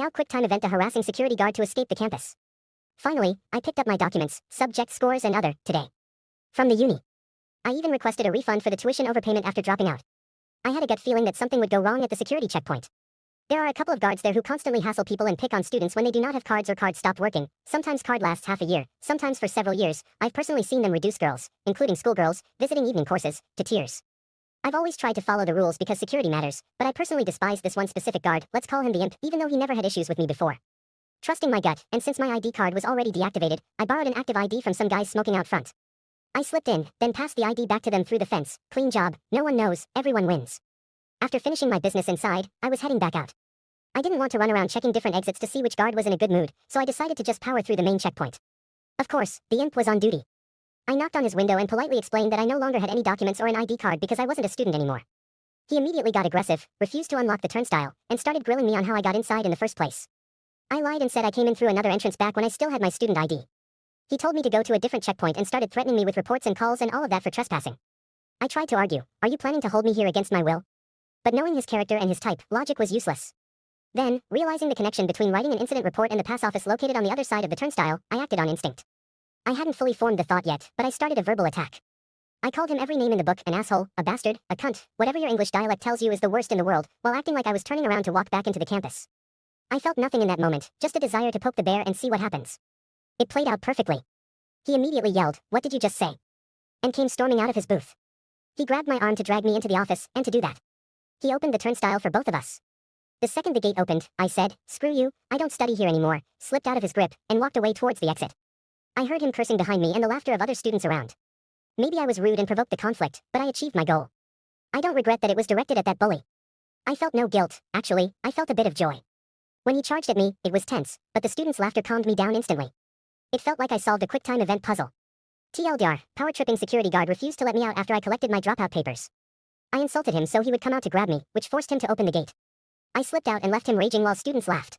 I quick time event the harassing security guard to escape the campus. Finally, I picked up my documents, subject scores and other, today. From the uni. I even requested a refund for the tuition overpayment after dropping out. I had a gut feeling that something would go wrong at the security checkpoint. There are a couple of guards there who constantly hassle people and pick on students when they do not have cards or cards stopped working. Sometimes card lasts half a year, sometimes for several years. I've personally seen them reduce girls, including schoolgirls, visiting evening courses, to tears. I've always tried to follow the rules because security matters, but I personally despise this one specific guard, let's call him the imp, even though he never had issues with me before. Trusting my gut, and since my ID card was already deactivated, I borrowed an active ID from some guys smoking out front. I slipped in, then passed the ID back to them through the fence. Clean job, no one knows, everyone wins. After finishing my business inside, I was heading back out. I didn't want to run around checking different exits to see which guard was in a good mood, so I decided to just power through the main checkpoint. Of course, the imp was on duty. I knocked on his window and politely explained that I no longer had any documents or an ID card because I wasn't a student anymore. He immediately got aggressive, refused to unlock the turnstile, and started grilling me on how I got inside in the first place. I lied and said I came in through another entrance back when I still had my student ID. He told me to go to a different checkpoint and started threatening me with reports and calls and all of that for trespassing. I tried to argue, are you planning to hold me here against my will? But knowing his character and his type, logic was useless. Then, realizing the connection between writing an incident report and the pass office located on the other side of the turnstile, I acted on instinct. I hadn't fully formed the thought yet, but I started a verbal attack. I called him every name in the book, an asshole, a bastard, a cunt, whatever your English dialect tells you is the worst in the world, while acting like I was turning around to walk back into the campus. I felt nothing in that moment, just a desire to poke the bear and see what happens. It played out perfectly. He immediately yelled, "What did you just say?" and came storming out of his booth. He grabbed my arm to drag me into the office, and to do that, he opened the turnstile for both of us. The second the gate opened, I said, "Screw you, I don't study here anymore," slipped out of his grip, and walked away towards the exit. I heard him cursing behind me and the laughter of other students around. Maybe I was rude and provoked the conflict, but I achieved my goal. I don't regret that it was directed at that bully. I felt no guilt, actually, I felt a bit of joy. When he charged at me, it was tense, but the students' laughter calmed me down instantly. It felt like I solved a quick-time event puzzle. TLDR, power-tripping security guard refused to let me out after I collected my dropout papers. I insulted him so he would come out to grab me, which forced him to open the gate. I slipped out and left him raging while students laughed.